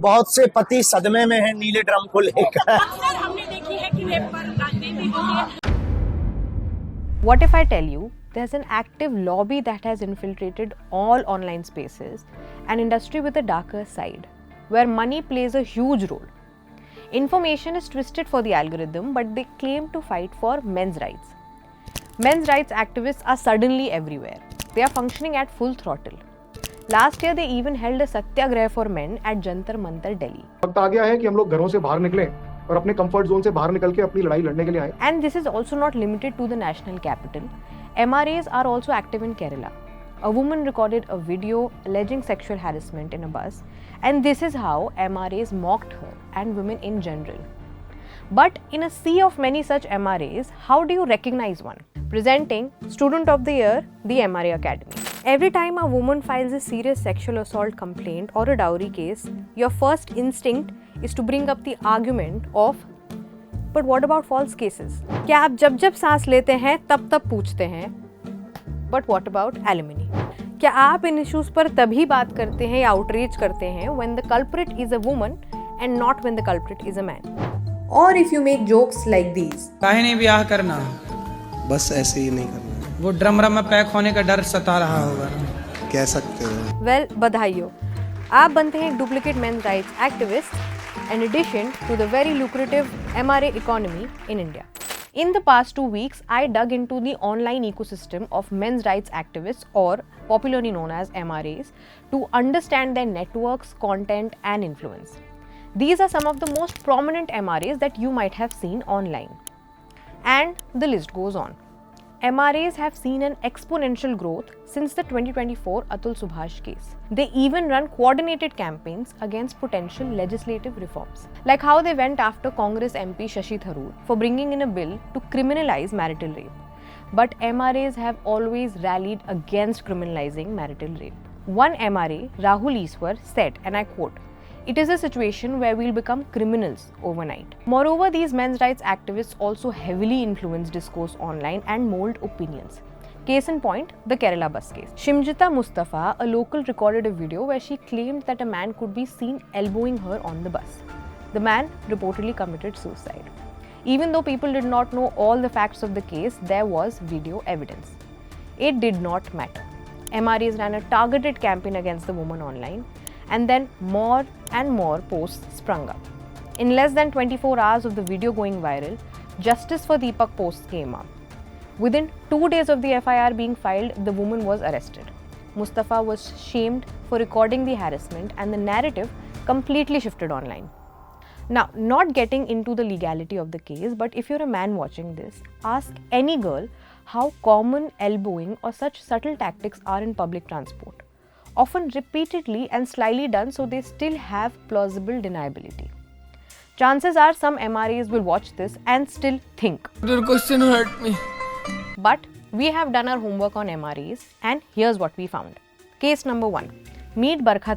बहुत से पति सदमे में हैं नीले ड्रम को लेकर। अक्सर हमने देखी है कि रेप पर राजनीति होती है। What if I tell you there's an active lobby that has infiltrated all online spaces, an industry with a darker side, where money plays a huge role. Information is twisted for the algorithm, but they claim to fight for men's rights. Men's rights activists are suddenly everywhere. They are functioning at full throttle. Last year, they even held a satyagraha for men at Jantar Mantar, Delhi. वक्त आ गया है कि हम लोग घरों से बाहर निकलें और अपने कंफर्ट जोन से बाहर निकल के अपनी लड़ाई लड़ने के लिए आए. And this is also not limited to the national capital. MRAs are also active in Kerala. A woman recorded a video alleging sexual harassment in a bus, and this is how MRAs mocked her and women in general. But in a sea of many such MRAs, how do you recognize one? Presenting Student of the Year, the MRA Academy. Every time a woman files a serious sexual assault complaint or a dowry case, your first instinct is to bring up the argument of, but what about false cases? क्या आप जब जब सांस लेते हैं तब तब पूछते हैं, but what about alimony? क्या आप इन इश्यूज पर तभी बात करते हैं या आउटरीच करते हैं when the culprit is a woman and not when the culprit is a man? Or if you make jokes like these. काहे नहीं ब्याह करना, बस ऐसे ही नहीं करना, वो ड्रम में पैक होने का डर सता रहा होगा. कह सकते हो. Well, बधाई हो, आप बनते हैं एक duplicate men's rights activist in addition to the very lucrative MRA economy in India. In the past 2 weeks, I dug into the online ecosystem of men's rights activists, or popularly known as MRAs, to understand their networks, content, and influence. These are some of the most prominent MRAs that you might have seen online. And the list goes on. MRAs have seen an exponential growth since the 2024 Atul Subhash case. They even run coordinated campaigns against potential legislative reforms, like how they went after Congress MP Shashi Tharoor for bringing in a bill to criminalize marital rape. But MRAs have always rallied against criminalizing marital rape. One MRA, Rahul Iswar, said, and I quote, "It is a situation where we'll become criminals overnight." Moreover, these men's rights activists also heavily influence discourse online and mold opinions. Case in point, the Kerala bus case. Shimjita Mustafa, a local, recorded a video where she claimed that a man could be seen elbowing her on the bus. The man reportedly committed suicide. Even though people did not know all the facts of the case, there was video evidence. It did not matter. MRAs ran a targeted campaign against the woman online, and then more and more posts sprung up. In less than 24 hours of the video going viral, justice for Deepak posts came up. Within 2 days of the FIR being filed, the woman was arrested. Mustafa was shamed for recording the harassment, and the narrative completely shifted online. Now, not getting into the legality of the case, but if you're a man watching this, ask any girl how common elbowing or such subtle tactics are in public transport. Often repeatedly and slyly done, so they still have plausible deniability. Chances are some MRAs will watch this and still think, Your question hurt me. But we have done our homework on MRAs, and here's what we found. Case number 1. Meet Barkha,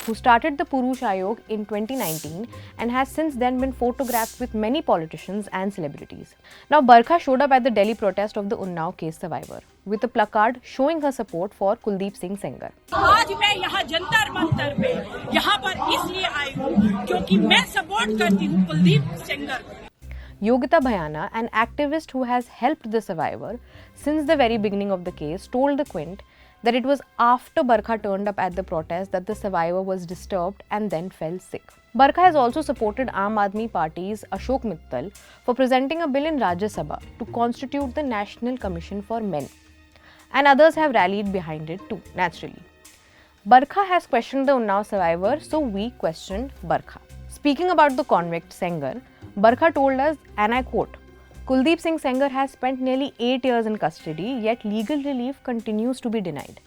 who started the Purush Ayog in 2019 and has since then been photographed with many politicians and celebrities. Now, Barkha showed up at the Delhi protest of the Unnao case survivor with a placard showing her support for Kuldeep Singh Sengar. आज मैं यहाँ जंतर मंतर पे यहाँ पर इसलिए आई हूँ क्योंकि मैं सपोर्ट करती हूँ कुलदीप सेंगर को. Yogita Bhayana, an activist who has helped the survivor since the very beginning of the case, told the Quint that it was after Barkha turned up at the protest that the survivor was disturbed and then fell sick. Barkha has also supported Aam Aadmi Party's Ashok Mittal for presenting a bill in Rajya Sabha to constitute the National Commission for Men. And others have rallied behind it too, naturally. Barkha has questioned the Unnao survivor, so we questioned Barkha. Speaking about the convict Sengar, Barkha told us, and I quote, "Kuldeep Singh Sengar has spent nearly 8 years in custody, yet legal relief continues to be denied.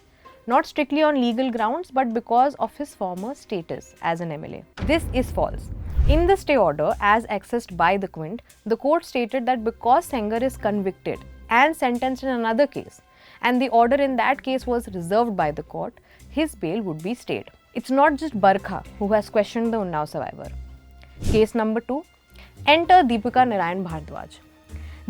Not strictly on legal grounds, but because of his former status as an MLA. This is false. In the stay order, as accessed by the Quint, the court stated that because Sengar is convicted and sentenced in another case, and the order in that case was reserved by the court, his bail would be stayed. It's not just Barkha who has questioned the Unnao survivor. Case number 2. Enter Deepika Bhardwaj.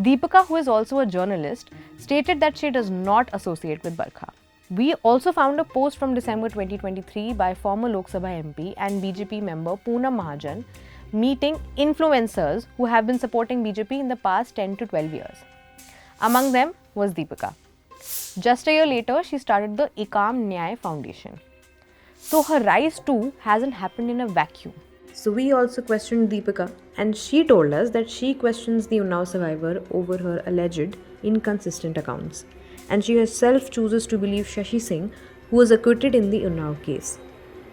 Deepika, who is also a journalist, stated that she does not associate with Barkha. We also found a post from December 2023 by former Lok Sabha MP and BJP member Poonam Mahajan meeting influencers who have been supporting BJP in the past 10 to 12 years. Among them was Deepika. Just a year later, she started the Ekam Nyay Foundation. So her rise too hasn't happened in a vacuum. So we also questioned Deepika, and she told us that she questions the Unnao survivor over her alleged inconsistent accounts. And she herself chooses to believe Shashi Singh, who was acquitted in the Unnao case.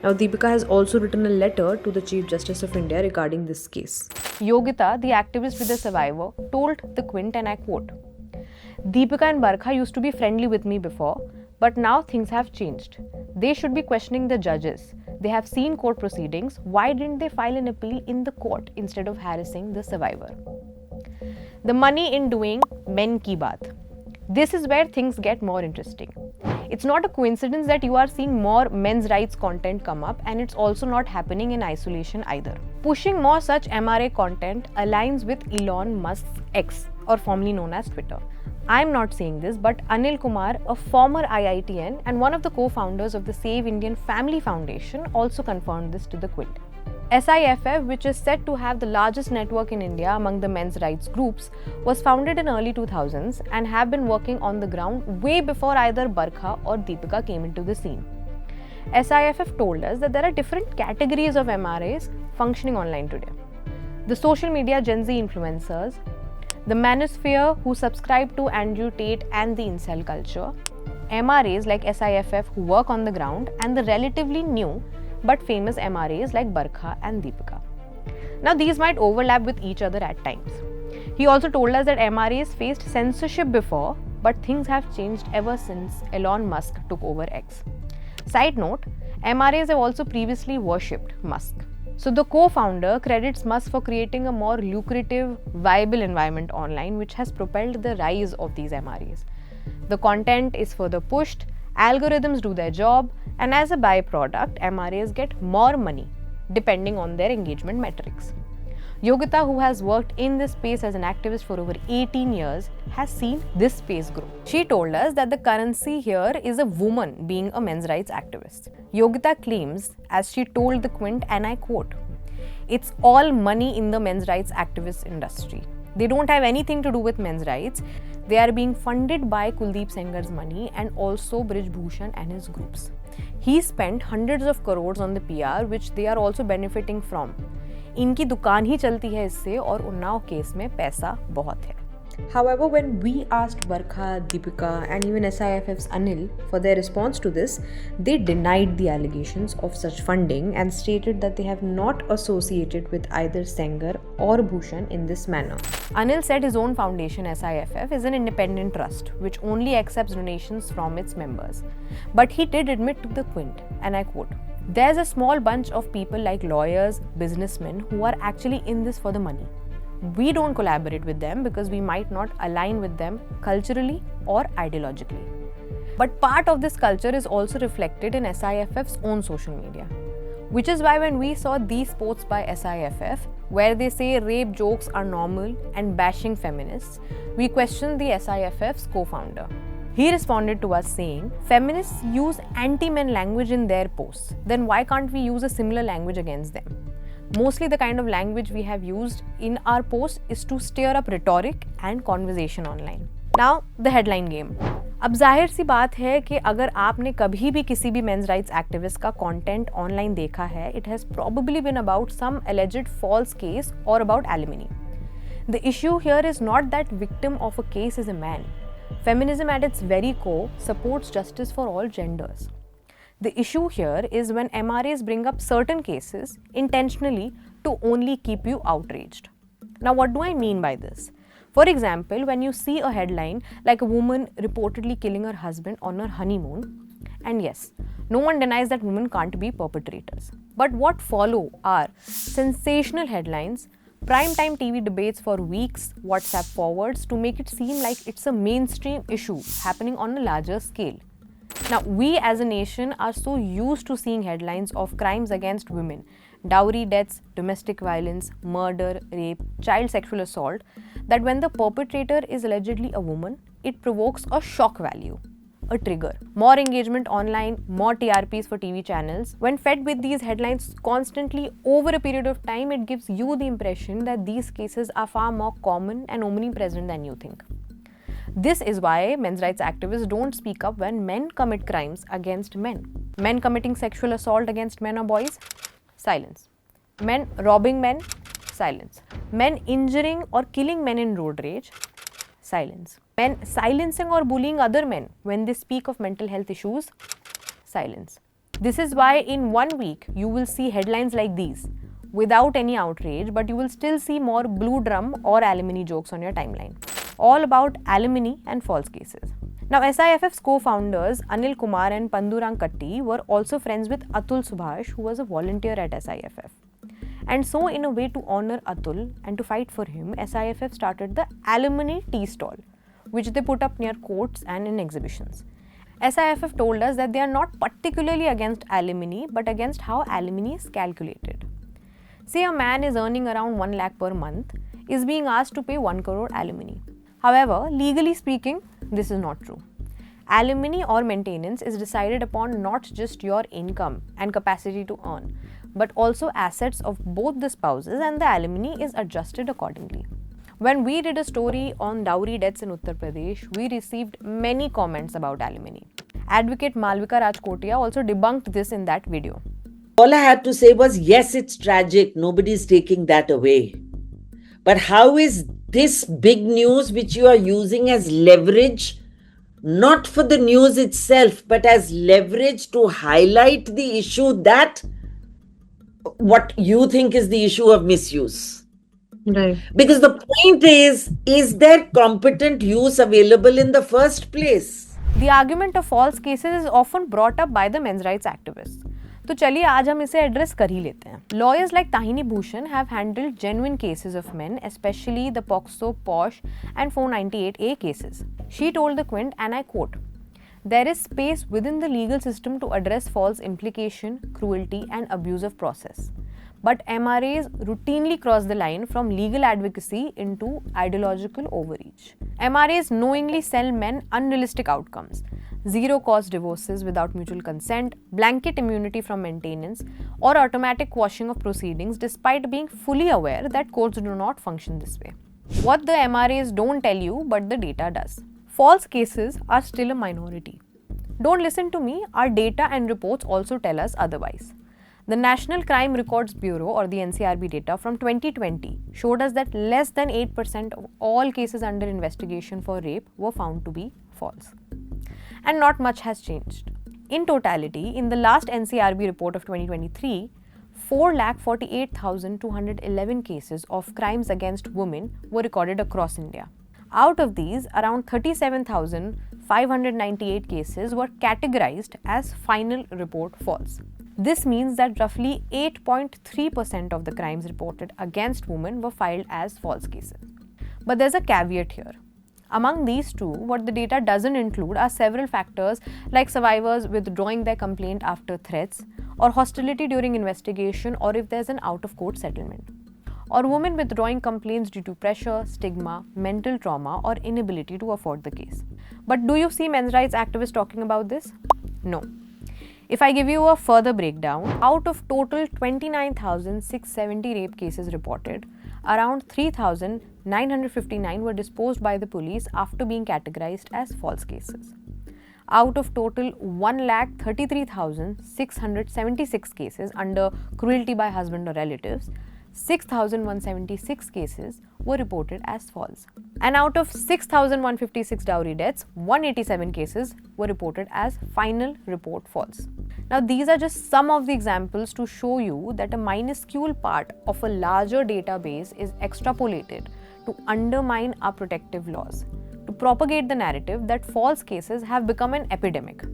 Now, Deepika has also written a letter to the Chief Justice of India regarding this case. Yogita, the activist with the survivor, told the Quint, and I quote, "Deepika and Barkha used to be friendly with me before, but now things have changed. They should be questioning the judges. They have seen court proceedings. Why didn't they file an appeal in the court instead of harassing the survivor?" The money in doing men ki baat. This is where things get more interesting. It's not a coincidence that you are seeing more men's rights content come up, and it's also not happening in isolation either. Pushing more such MRA content aligns with Elon Musk's X, or formerly known as Twitter. I'm not saying this, but Anil Kumar, a former IITN and one of the co-founders of the Save Indian Family Foundation, also confirmed this to the Quint. SIFF, which is said to have the largest network in India among the men's rights groups, was founded in early 2000s and have been working on the ground way before either Barkha or Deepika came into the scene. SIFF told us that there are different categories of MRAs functioning online today. The social media Gen Z influencers, the manosphere who subscribe to Andrew Tate and the incel culture, MRAs like SIFF who work on the ground, and the relatively new but famous MRAs like Barkha and Deepika. Now, these might overlap with each other at times. He also told us that MRAs faced censorship before, but things have changed ever since Elon Musk took over X. Side note, MRAs have also previously worshipped Musk. So the co-founder credits Musk for creating a more lucrative, viable environment online, which has propelled the rise of these MRAs. The content is further pushed, algorithms do their job, and as a byproduct, MRAs get more money depending on their engagement metrics. Yogita, who has worked in this space as an activist for over 18 years, has seen this space grow. She told us that the currency here is a woman being a men's rights activist. Yogita claims, as she told the Quint, and I quote, "It's all money in the men's rights activist industry. They don't have anything to do with men's rights. They are being funded by Kuldeep Sengar's money and also Brij Bhushan and his groups. He spent hundreds of crores on the PR, which they are also benefiting from. इनकी दुकान ही चलती है इससे, और Unnao case में पैसा बहुत है." However, when we asked Barkha, Deepika, and even SIFF's Anil for their response to this, they denied the allegations of such funding and stated that they have not associated with either Sengar or Bhushan in this manner. Anil said his own foundation, SIFF, is an independent trust which only accepts donations from its members. But he did admit to the Quint, and I quote, "There's a small bunch of people like lawyers, businessmen who are actually in this for the money. We don't collaborate with them because we might not align with them culturally or ideologically. But part of this culture is also reflected in SIFF's own social media. Which is why when we saw these posts by SIFF, where they say rape jokes are normal and bashing feminists, we questioned the SIFF's co-founder. He responded to us saying, "Feminists use anti-men language in their posts. Then why can't we use a similar language against them? Mostly the kind of language we have used in our posts is to stir up rhetoric and conversation online." Now, the headline game. अब जाहिर सी बात है कि अगर आपने कभी भी किसी भी मेंस राइट्स एक्टिविस्ट का कंटेंट ऑनलाइन देखा है, it has probably been about some alleged false case or about alimony. The issue here is not that victim of a case is a man. Feminism at its very core supports justice for all genders. The issue here is when MRAs bring up certain cases intentionally to only keep you outraged. Now, what do I mean by this? For example, when you see a headline like a woman reportedly killing her husband on her honeymoon, and yes, no one denies that women can't be perpetrators. But what follow are sensational headlines, primetime TV debates for weeks, WhatsApp forwards to make it seem like it's a mainstream issue happening on a larger scale. Now, we as a nation are so used to seeing headlines of crimes against women, dowry deaths, domestic violence, murder, rape, child sexual assault, that when the perpetrator is allegedly a woman, it provokes a shock value. a trigger. More engagement online, more TRPs for TV channels. When fed with these headlines constantly over a period of time, it gives you the impression that these cases are far more common and omnipresent than you think. This is why men's rights activists don't speak up when men commit crimes against men. Men committing sexual assault against men or boys? Silence. Men robbing men? Silence. Men injuring or killing men in road rage? Silence. Men silencing or bullying other men when they speak of mental health issues? Silence. This is why in 1 week you will see headlines like these without any outrage, but you will still see more blue drum or alimony jokes on your timeline. All about alimony and false cases. Now, SIFF's co-founders Anil Kumar and Pandurang Katti were also friends with Atul Subhash, who was a volunteer at SIFF. And so, in a way to honor Atul and to fight for him, SIFF started the alimony tea stall, which they put up near courts and in exhibitions. SIFF told us that they are not particularly against alimony, but against how alimony is calculated. Say a man is earning around 1 lakh per month, is being asked to pay 1 crore alimony. However, legally speaking, this is not true. Alimony or maintenance is decided upon not just your income and capacity to earn, but also assets of both the spouses, and the alimony is adjusted accordingly. When we did a story on dowry deaths in Uttar Pradesh, we received many comments about alimony. Advocate Malvika Rajkotia also debunked this in that video. All I had to say was, yes, it's tragic. Nobody's taking that away. But how is this big news, which you are using as leverage, not for the news itself, but as leverage to highlight the issue that what you think is the issue of misuse? Right. Because the point is there competent use available in the first place? The argument of false cases is often brought up by the men's rights activists. तो चलिए आज हम इसे address कर ही लेते हैं. Lawyers like Tahini Bhushan have handled genuine cases of men, especially the POCSO, POSH and 498A cases. She told the Quint, and I quote, "There is space within the legal system to address false implication, cruelty and abuse of process. But MRAs routinely cross the line from legal advocacy into ideological overreach. MRAs knowingly sell men unrealistic outcomes. Zero-cost divorces without mutual consent, blanket immunity from maintenance, or automatic quashing of proceedings despite being fully aware that courts do not function this way. What the MRAs don't tell you, but the data does. False cases are still a minority. Don't listen to me, our data and reports also tell us otherwise. The National Crime Records Bureau, or the NCRB data from 2020 showed us that less than 8% of all cases under investigation for rape were found to be false. And not much has changed. In totality, in the last NCRB report of 2023, 4,48,211 cases of crimes against women were recorded across India. Out of these, around 37,598 cases were categorized as final report false. This means that roughly 8.3% of the crimes reported against women were filed as false cases. But there's a caveat here. Among these two, what the data doesn't include are several factors like survivors withdrawing their complaint after threats, or hostility during investigation, or if there's an out-of-court settlement, or women withdrawing complaints due to pressure, stigma, mental trauma, or inability to afford the case. But do you see men's rights activists talking about this? No. If I give you a further breakdown, out of total 29,670 rape cases reported, around 3,959 were disposed by the police after being categorized as false cases. Out of total 1,33,676 cases under cruelty by husband or relatives, 6,176 cases were reported as false. And out of 6,156 dowry deaths, 187 cases were reported as final report false. Now, these are just some of the examples to show you that a minuscule part of a larger database is extrapolated to undermine our protective laws, to propagate the narrative that false cases have become an epidemic,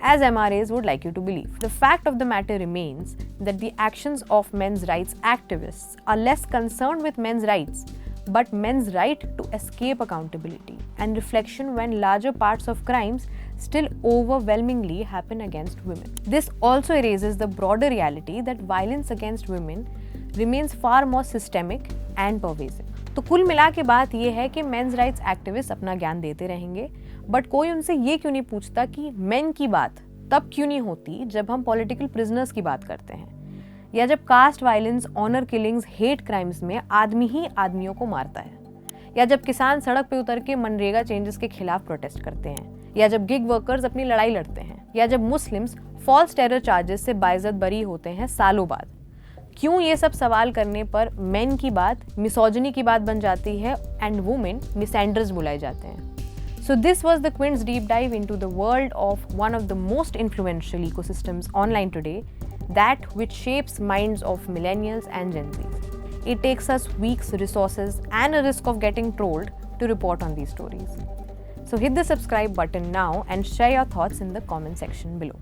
as MRAs would like you to believe. The fact of the matter remains that the actions of men's rights activists are less concerned with men's rights, but men's right to escape accountability and reflection when larger parts of crimes still overwhelmingly happen against women. This also erases the broader reality that violence against women remains far more systemic and pervasive. तो कुल मिला के बात ये है कि mains rights activist अपना ज्ञान देते रहेंगे, बट कोई उनसे ये क्यों नहीं पूछता कि मेन की बात तब क्यों नहीं होती जब हम पॉलिटिकल प्रिजनर्स की बात करते हैं, या जब caste violence, honour killings, hate crimes में आदमी ही आदमियों को मारता है, या जब किसान सड़क पे उतर के मनरेगा चेंजेस के खिलाफ प्रोटेस्ट करते हैं, या जब गिग वर्कर्स अपनी लड़ाई लड़ते हैं, या जब मुस्लिम्स फॉल्स टेरर चार्जेस से बाइज्जत बरी होते हैं सालों बाद। क्यों ये सब सवाल करने पर मेन की बात मिसोजिनी की बात बन जाती है एंड वुमेन मिसएंडर्स बुलाए जाते हैं। So this was the Quint's deep dive into the world of one of the most influential ecosystems online today, that which shapes minds of millennials and Gen Zs. It takes us weeks, resources, and a risk of getting trolled to report on these stories. So hit the subscribe button now and share your thoughts in the comment section below.